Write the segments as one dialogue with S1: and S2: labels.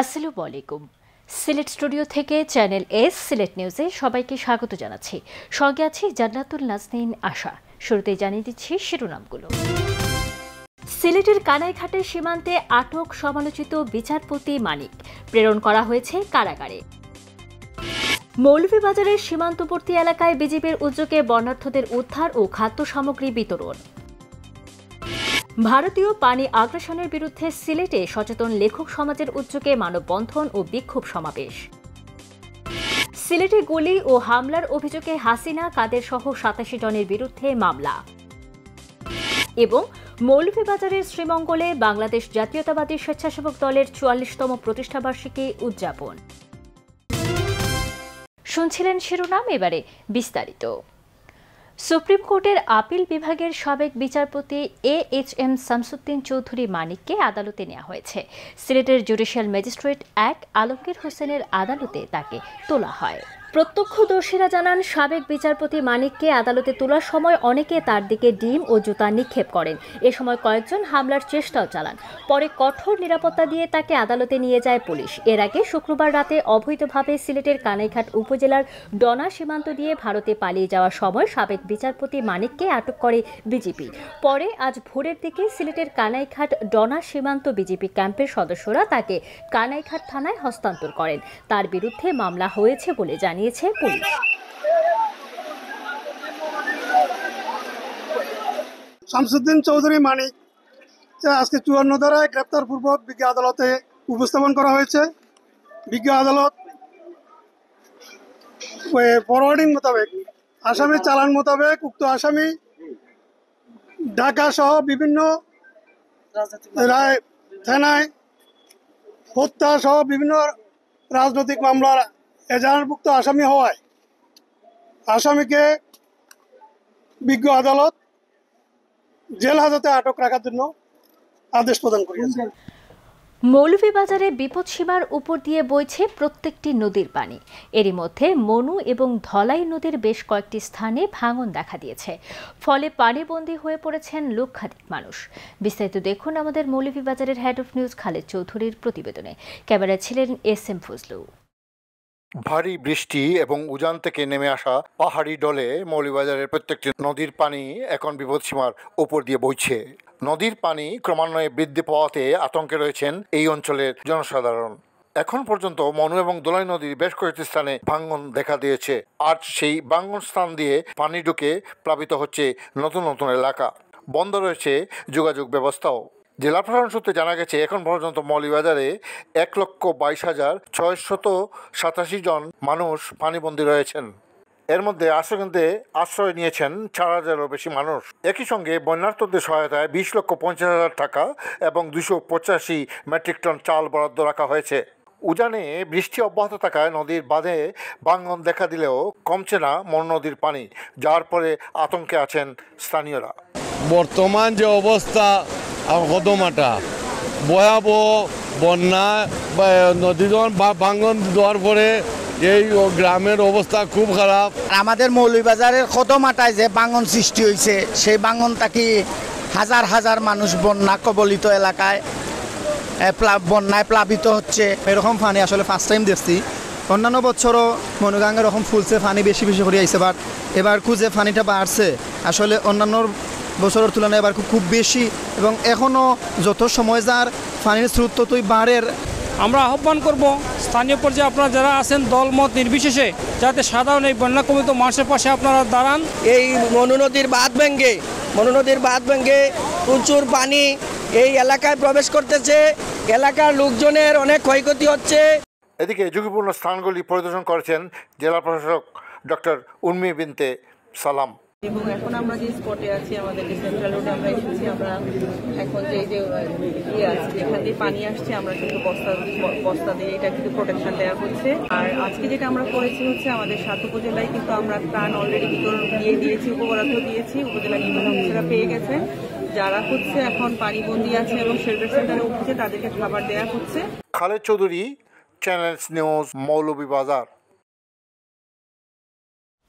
S1: আসসালামু আলাইকুম। সিলেট স্টুডিও থেকে চ্যানেল এস সিলেট নিউজে সবাইকে স্বাগত জানাচ্ছি। সঙ্গে আছি জান্নাতুল নাজনীন আশা। শুরুতেই জানিয়ে দিচ্ছি শিরোনামগুলো। সিলেটের কানাইঘাটের সীমান্তে আটক সমালোচিত বিচারপতি মানিক প্রেরণ করা হয়েছে কারাগারে। মৌলভীবাজারের সীমান্তবর্তী এলাকায় বিজিবির উদ্যোগে বর্ণার্থদের উদ্ধার ও খাদ্য সামগ্রী বিতরণ। ভারতীয় পানি আগ্রাসনের বিরুদ্ধে সিলেটে সচেতন লেখক সমাজের উদ্যোগে মানববন্ধন ও বিক্ষোভ সমাবেশ। সিলেটে গুলি ও হামলার অভিযোগে হাসিনা কাদের সহ ৮৭ জনের বিরুদ্ধে মামলা। এবং মৌলভীবাজারের শ্রীমঙ্গলে বাংলাদেশ জাতীয়তাবাদী স্বেচ্ছাসেবক দলের ৪৪তম প্রতিষ্ঠাবার্ষিকী উদযাপন। শুনছিলেন শিরোনাম, এবারে বিস্তারিত। সুপ্রিম কোর্টের আপিল বিভাগের সাবেক বিচারপতি AHM শামসুদ্দিন চৌধুরী মানিককে আদালতে নেওয়া হয়েছে। সিলেটের জুডিশিয়াল ম্যাজিস্ট্রেট ১ আলমগীর হোসেনের আদালতে তাকে তোলা হয়। প্রত্যক্ষদর্শীরা জানান, সাবেক বিচারপতি মানিককে আদালতে তোলার সময় অনেকে তার দিকে ডিম ও জুতা নিক্ষেপ করেন। এ সময় কয়েকজন হামলার চেষ্টাও চালান। পরে কঠোর নিরাপত্তা দিয়ে তাকে আদালতে নিয়ে যায় পুলিশ। এর আগে শুক্রবার রাতে অবৈধভাবে সিলেটের কানাইঘাট উপজেলার ডনা সীমান্ত দিয়ে ভারতে পালিয়ে যাওয়ার সময় সাবেক বিচারপতি মানিককে আটক করে বিজিবি। পরে আজ ভোরের দিকে সিলেটের কানাইঘাট ডনা সীমান্ত বিজিবি ক্যাম্পের সদস্যরা তাকে কানাইঘাট থানায় হস্তান্তর করেন। তার বিরুদ্ধে মামলা হয়েছে বলে জানিয়েছে পুলিশ।
S2: শামসুদ্দিন চৌধুরী মানিক আজকে ৫৪ ধারায় গ্রেপ্তারপূর্বক বিজ্ঞ আদালতে উপস্থাপন করা হয়েছে। বিজ্ঞ আদালত ফরওয়ার্ডিং মোতাবেক আসামি চালান মোতাবেক উক্ত আসামি ঢাকা সহ বিভিন্ন থানায় হত্যা সহ বিভিন্ন রাজনৈতিক মামলার এজাহারভুক্ত আসামি হওয়ায় আসামিকে বিজ্ঞ আদালত জেল হাজতে আটক রাখার জন্য আদেশ প্রদান করেছে।
S1: মৌলভীবাজারে বিপদসীমার উপর দিয়ে বইছে প্রত্যেকটি নদীর পানি। এরই মধ্যে মনু এবং ধলাই নদীর বেশ কয়েকটি স্থানে ভাঙন দেখা দিয়েছে। ফলে পানিবন্দী হয়ে পড়েছেন লক্ষাধিক মানুষ। বিস্তারিত দেখুন আমাদের মৌলভীবাজারের হেড অফ নিউজ খালেদ চৌধুরীর প্রতিবেদনে। ক্যামেরায় ছিলেন SM ফজলু।
S3: ভারী বৃষ্টি এবং উজান থেকে নেমে আসা পাহাড়ি ডলে মৌলভীবাজারের প্রত্যেকটি নদীর পানি এখন বিপদসীমার উপর দিয়ে বইছে। নদীর পানি ক্রমান্বয়ে বৃদ্ধি পাওয়াতে আতঙ্কে রয়েছেন এই অঞ্চলের জনসাধারণ। এখন পর্যন্ত মনু এবং দোলাই নদীর বেশ কয়েকটি স্থানে ভাঙন দেখা দিয়েছে। আর সেই ভাঙন স্থান দিয়ে পানি ঢুকে প্লাবিত হচ্ছে নতুন নতুন এলাকা। বন্ধ রয়েছে যোগাযোগ ব্যবস্থাও। জেলা প্রশাসন সূত্রে জানা গেছে, এখন পর্যন্ত মৌলভীবাজারে ১,২২,৬87 জন মানুষ পানিবন্দী রয়েছেন। এর মধ্যে আশ্রয়কেন্দ্রে আশ্রয় নিয়েছেন ৪,০০০-এরও বেশি মানুষ। একই সঙ্গে বন্যার্তদের সহায়তায় ২০,৫০,০০০ টাকা এবং ২৮৫ মেট্রিক টন চাল বরাদ্দ রাখা হয়েছে। উজানে বৃষ্টি অব্যাহত থাকায় নদীর বাঁধে ভাঙন দেখা দিলেও কমছে না মনু নদীর পানি, যার পরে আতঙ্কে আছেন স্থানীয়রা।
S4: বর্তমান যে অবস্থা কদমাটা ভয়াবহ, বন্যা নদী ভাঙন দেওয়ার পরে এই গ্রামের অবস্থা খুব খারাপ।
S5: আমাদের মৌলভীবাজারের কদমাটায় যে ভাঙন সৃষ্টি হয়েছে, সেই ভাঙনটা কি হাজার হাজার মানুষ বন্যা কবলিত এলাকায় বন্যায় প্লাবিত হচ্ছে।
S6: এরকম পানি আসলে ফার্স্ট টাইম দেখছি। অন্যান্য বছরও মনুগাঙ্গে এরকম ফুলছে, পানি বেশি বেশি করে আইছে, বাট এবার খুঁজে পানিটা বাড়ছে। আসলে অন্যান্য বছরের তুলনায় এবার খুব বেশি, এবং এখনও যত সময় যার পানির স্রোত ততই বাড়ের।
S7: আমরা আহ্বান করব স্থানীয় পর্যায়ে আপনারা যারা আছেন দলমত নির্বিশেষে, যাতে সাধারণ এই বন্যা কবলিত মানুষের পাশে আপনারা দাঁড়ান।
S8: এই মনু নদীর বাঁধ ভেঙে প্রচুর পানি এই এলাকায় প্রবেশ করতেছে। এলাকার লোকজনের অনেক ক্ষয়ক্ষতি হচ্ছে।
S3: এদিকে ঝুঁকিপূর্ণ স্থানগুলি পরিদর্শন করেছেন জেলা প্রশাসক ডক্টর উর্মি বিনতে সালাম।
S9: এবং এখন আমরা যে স্পটে আছি, আমাদের যে সেন্ট্রাল রোডে আমরা এসেছি, আমরা এখন যে আছে যেখান দিয়ে পানি আসছে, আমরা কিন্তু বস্তা দিয়ে এটা কিন্তু প্রোটেকশন দেওয়া হচ্ছে। আর আজকে যেটা আমরা করেছি হচ্ছে, আমাদের ৭ উপজেলায় কিন্তু আমরা ত্রাণ অলরেডি বিতরণ দিয়ে দিয়েছি, উপবরাদ্দ দিয়েছি। উপজেলা নির্বাহী অফিসাররা পেয়ে গেছেন। যারা হচ্ছে এখন পানিবন্দী আছে এবং শেল্টার সেন্টারে উঠছে, তাদেরকে খাবার দেওয়া হচ্ছে।
S3: Khaled Chowdhury, channel news, Moulvibazar.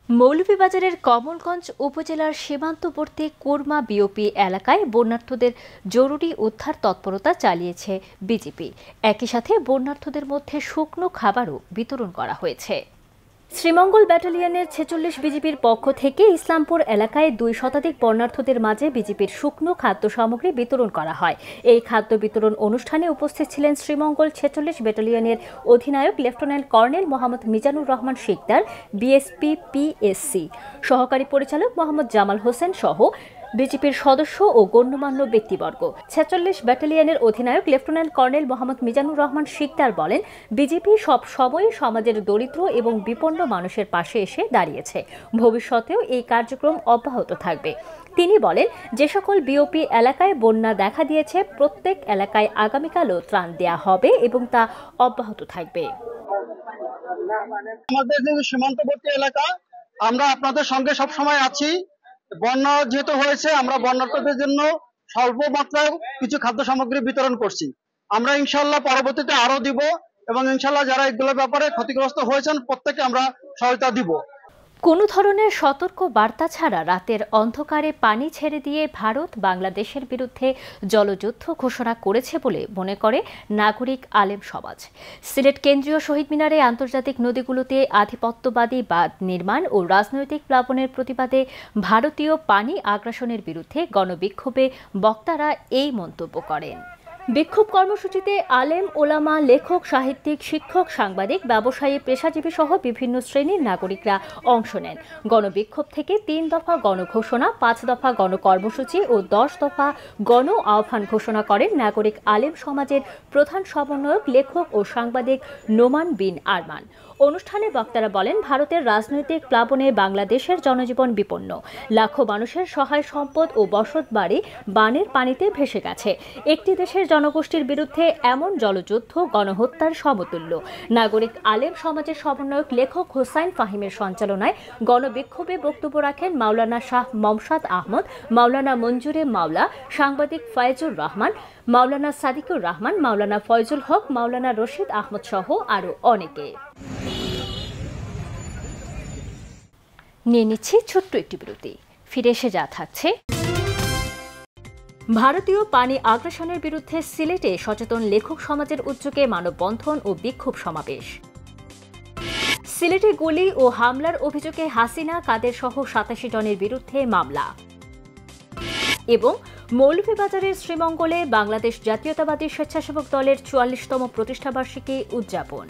S1: মৌলভীবাজারের কমলগঞ্জ উপজেলার সীমান্তবর্তী কুরমা বিওপি এলাকায় বন্যার্থদের জরুরি উদ্ধার তৎপরতা চালিয়েছে বিজিপি। একই সাথে বন্যার্থদের মধ্যে শুকনো খাবারও বিতরণ করা হয়েছে। শ্রীমঙ্গল ব্যাটালিয়নের 46 বিজিবির পক্ষ থেকে ইসলামপুর এলাকায় 2 শতাধিক বন্যার্থদের মাঝে বিজিবির শুকনো খাদ্য সামগ্রী বিতরণ করা হয়। এই খাদ্য বিতরণ অনুষ্ঠানে উপস্থিত ছিলেন শ্রীমঙ্গল 46 ব্যাটালিয়নের অধিনায়ক lieutenant colonel Mohammad Mizanur Rahman Sikder, BSP PSC সহকারী পরিচালক মোহাম্মদ জামাল হোসেন সহ বিজিপির সদস্য ও গণ্যমান্য ব্যক্তিবর্গ। 46 ব্যাটালিয়নের অধিনায়ক লেফটেন্যান্ট কর্নেল মোহাম্মদ মিজানুর রহমান শিকদার বলেন, বিজিপি সব সময় সমাজের দরিদ্র এবং বিপন্ন মানুষের পাশে এসে দাঁড়িয়েছে। ভবিষ্যতেও এই কার্যক্রম অব্যাহত থাকবে। তিনি বলেন, যে সকল বিওপি এলাকায় বন্যা দেখা দিয়েছে প্রত্যেক এলাকায় আগামীকালও ত্রাণ দেওয়া হবে এবং তা অব্যাহত থাকবে।
S10: আমাদের যে সীমান্তবর্তী এলাকা, আমরা আপনাদের সঙ্গে সব সময় আছি। বন্যা যেহেতু হয়েছে, আমরা বন্যার্থদের জন্য স্বল্প মাত্রায় কিছু খাদ্য সামগ্রী বিতরণ করছি। আমরা ইনশাল্লাহ পরবর্তীতে আরো দিব এবং ইনশাল্লাহ যারা এগুলোর ব্যাপারে ক্ষতিগ্রস্ত হয়েছেন প্রত্যেককে আমরা সহায়তা দিব।
S1: কোনো ধরনের সতর্ক বার্তা ছাড়া রাতের অন্ধকারে পানি ছেড়ে দিয়ে ভারত বাংলাদেশের বিরুদ্ধে জলযুদ্ধ ঘোষণা করেছে বলে মনে করে নাগরিক আলেম সমাজ। সিলেট কেন্দ্রীয় শহীদ মিনারে আন্তর্জাতিক নদীগুলোতে আধিপত্যবাদী বাঁধ নির্মাণ ও রাজনৈতিক প্লাবনের প্রতিবাদে ভারতীয় পানি আগ্রাসনের বিরুদ্ধে গণবিক্ষোভে বক্তারা এই মন্তব্য করেন। বিক্ষোভ কর্মসূচিতে আলেম, ওলামা, লেখক, সাহিত্যিক, শিক্ষক, সাংবাদিক, ব্যবসায়ী, পেশাজীবী সহ বিভিন্ন শ্রেণীর নাগরিকরা অংশ নেন। গণবিক্ষোভ থেকে 3 দফা গণঘোষণা, 5 দফা গণকর্মসূচি ও 10 দফা গণ আহ্বান ঘোষণা করেন নাগরিক আলেম সমাজের প্রধান সমন্বয়ক, লেখক ও সাংবাদিক নোমান বিন আরমান। অনুষ্ঠানে বক্তারা বলেন, ভারতের রাজনৈতিক প্লাবনে বাংলাদেশের জনজীবন বিপন্ন। লাখো মানুষের সহায় সম্পদ ও বসতবাড়ি বানের পানিতে ভেসে গেছে। একটি দেশের জনগোষ্ঠীর বিরুদ্ধে এমন জলযুদ্ধ গণহত্যার সমতুল্য। নাগরিক আলেম সমাজের সমন্বয়ক লেখক হোসাইন ফাহিমের সঞ্চালনায় গণবিক্ষোভে বক্তব্য রাখেন মাওলানা শাহ মমসাদ আহমদ, মাওলানা মঞ্জুরে মাওলা, সাংবাদিক ফয়েজুর রহমান, মাওলানা সাদিকুর রহমান, মাওলানা ফয়জুল হক, মাওলানা রশিদ আহমদ সহ আরও অনেকে। নিয়ে নিচ্ছি ছোট্ট একটি বিরতি। ফিরে এসে যা থাকছে, ভারতীয় পানি আগ্রাসনের বিরুদ্ধে সিলেটে সচেতন লেখক সমাজের উদ্যোগে মানববন্ধন ও বিক্ষোভ সমাবেশ। সিলেটে গুলি ও হামলার অভিযোগে হাসিনা, কাদের সহ 87 জনের বিরুদ্ধে মামলা। এবং মৌলভীবাজারের শ্রীমঙ্গলে বাংলাদেশ জাতীয়তাবাদী স্বেচ্ছাসেবক দলের 44তম প্রতিষ্ঠাবার্ষিকী উদযাপন।